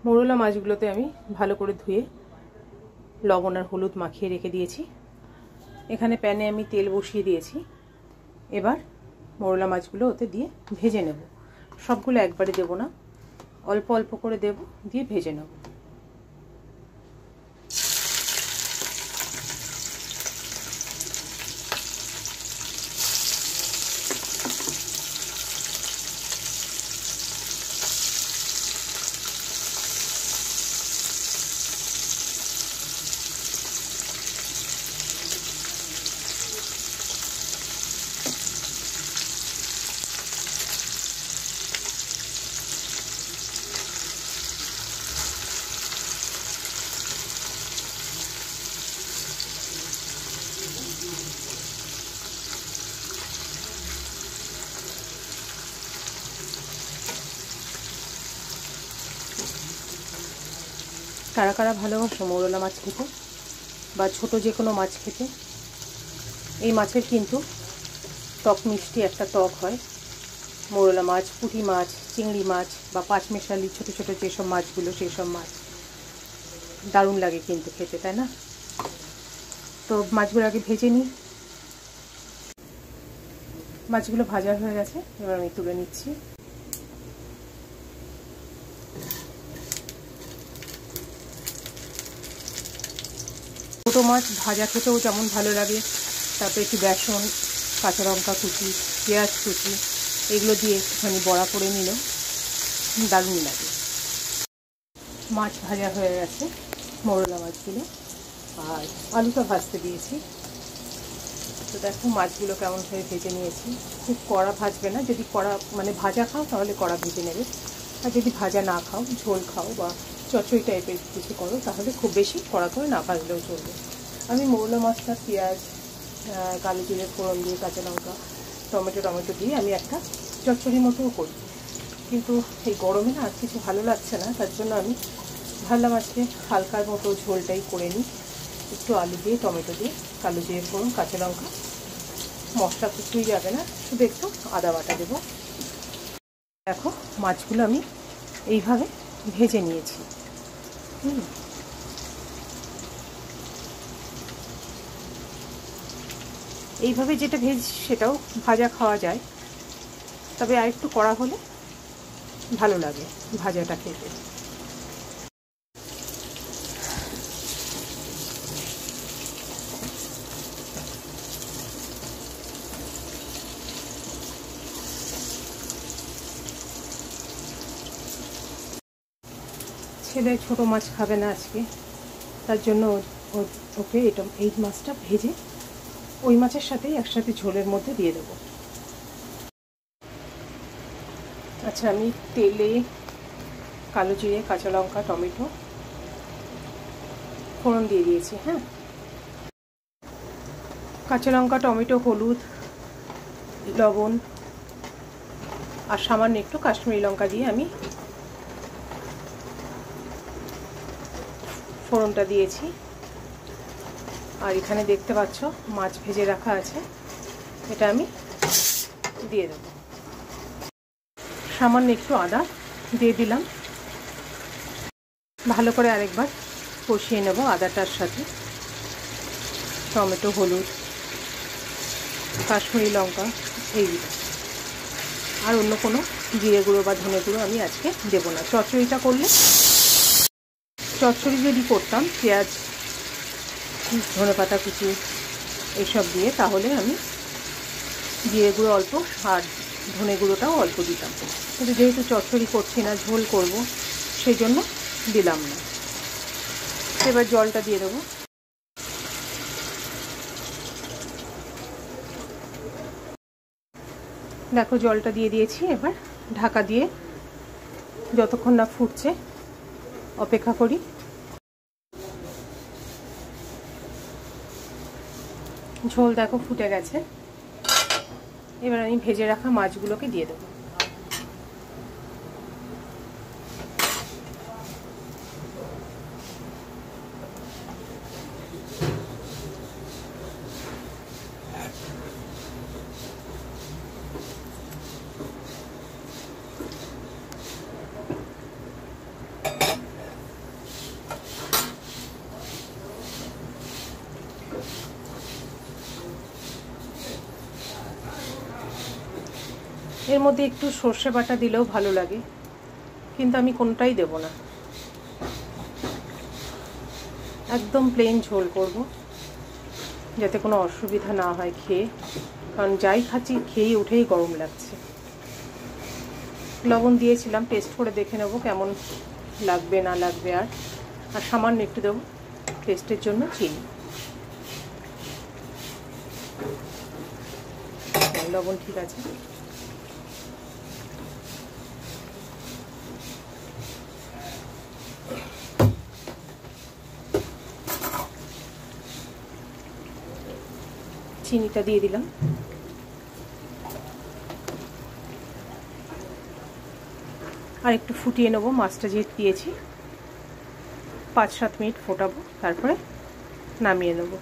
মোরলা মাছগুলোতে আমি ভালো করে ধুয়ে লবণ আর হলুদ মাখিয়ে রেখে দিয়েছি। এখানে প্যানে আমি তেল বসিয়ে দিয়েছি। এবার মোরলা মাছগুলো ওতে দিয়ে ভেজে নেব। সবগুলো একবারে দেব না, অল্প অল্প করে দেব, দিয়ে ভেজে নেব। কারা কারা ভালোবাসো মোরলা মাছ খেতে বা ছোট যে কোনো মাছ খেতে? এই মাছের কিন্তু টক মিষ্টি একটা টক হয়। মোরলা মাছ, পুঁটি মাছ, চিংড়ি মাছ বা পাঁচমেশালি ছোট ছোট যেসব মাছগুলো, সেই সব মাছ দারুণ লাগে কিন্তু খেতে, তাই না? তো মাছগুলো আগে ভেজে নিই। মাছগুলো ভাজা হয়ে গেছে, এবার আমি তুলে নিচ্ছি। ছোটো মাছ ভাজা খেতেও যেমন ভালো লাগে, তারপরে একটু বেসন, কাঁচা লঙ্কা কুচি, পেঁয়াজ কুচি এগুলো দিয়ে একটুখানি বড়া করে নিলেও দারুণ লাগে। মাছ ভাজা হয়ে গেছে, মোরলা মাছগুলো, আর আলুটা ভাজতে দিয়েছি। তো দেখো মাছগুলো কেমন করে ভেজে নিয়েছি। খুব কড়া ভাজবে না, যদি কড়া মানে ভাজা খাও তাহলে কড়া ভেজে নেবে, আর যদি ভাজা না খাও, ঝোল খাও বা চচ্চড়ি টাইপের কিছু করো, তাহলে খুব বেশি কড়া করে না ভাজলেও চলবে। আমি মোরলা মাছটা পেঁয়াজ, কালো জিরে ফোড়ন দিয়ে, কাঁচা লঙ্কা, টমেটো দিয়ে আমি একটা চচ্চড়ি মতোও করি, কিন্তু এই গরমে না আর কিছু ভালো লাগছে না, তার জন্য আমি ভাবলাম আজকে হালকার মতো ঝোলটাই করে নিই। একটু আলু দিয়ে, টমেটো দিয়ে, কালো জিরে ফোড়ন, কাঁচা লঙ্কা, মশলা কিছুই যাবে না, শুধু একটু আদা বাটা দেবো। দেখো মাছগুলো আমি এইভাবে ভেজে নিয়েছি। এইভাবে যেটা সেটাও ভাজা খাওয়া যায়, তবে আর একটু কড়া হলে ভালো লাগে ভাজাটা খেতে। ছেলে ছোটো মাছ খাবে না আজকে, তার জন্য ওকে এই মাছটা ভেজে ওই মাছের সাথেই একসাথে ঝোলের মধ্যে দিয়ে দেবো। আচ্ছা, আমি তেলে কালো জিরে, কাঁচা লঙ্কা, টমেটো ফোড়ন দিয়ে দিয়েছি। হ্যাঁ, কাঁচা লঙ্কা, টমেটো, হলুদ, লবণ আর সামান্য একটু কাশ্মীরি লঙ্কা দিয়ে আমি ফোড়নটা দিয়েছি। আর এখানে দেখতে পাচ্ছ মাছ ভেজে রাখা আছে, এটা আমি দিয়ে দেবো। সামান্য একটু আদা দিয়ে দিলাম। ভালো করে আরেকবার কষিয়ে নেব আদাটার সাথে। টমেটো, হলুদ, কাশ্মীরি লঙ্কা এইগুলো, আর অন্য কোনো জিরে গুঁড়ো বা ধনে গুঁড়ো আমি আজকে দেবো না। চচ্চড়িটা করলে, চচ্চড়ি যদি করতাম পেঁয়াজ, ধনেপাতা কুচি এইসব দিয়ে, তাহলে আমি জিরে গুঁড়ো অল্প আর ধনে গুঁড়োটাও অল্প দিতাম, কিন্তু যেহেতু চচ্চড়ি করছি না, ঝোল করব, সেই জন্য দিলাম না। এবার জলটা দিয়ে দেবো। দেখো জলটা দিয়ে দিয়েছি। এবার ঢাকা দিয়ে যতক্ষণ না ফুটছে অপেক্ষা করি। ঝোল দেখো ফুটে গেছে। এবার আমি ভেজে রাখা মাছগুলোকে দিয়ে দেবো। এর মধ্যে একটু সর্ষে বাটা দিলেও ভালো লাগে, কিন্তু আমি কোনটাই দেব না, একদম প্লেন ঝোল করব, যাতে কোনো অসুবিধা না হয় খেয়ে, কারণ যাই খাচ্ছি খেয়ে উঠেই গরম লাগছে। লবণ দিয়েছিলাম, টেস্ট করে দেখে নেব কেমন লাগবে না লাগবে। আর সামান্য একটু দেবো টেস্টের জন্য চিনি। লবণ ঠিক আছে। চিনিটা দিয়ে দিলাম। আর একটু ফুটিয়ে নেবো, মাছটা যেহেতু দিয়েছি 5-7 মিনিট ফোটাবো, তারপরে নামিয়ে নেবো।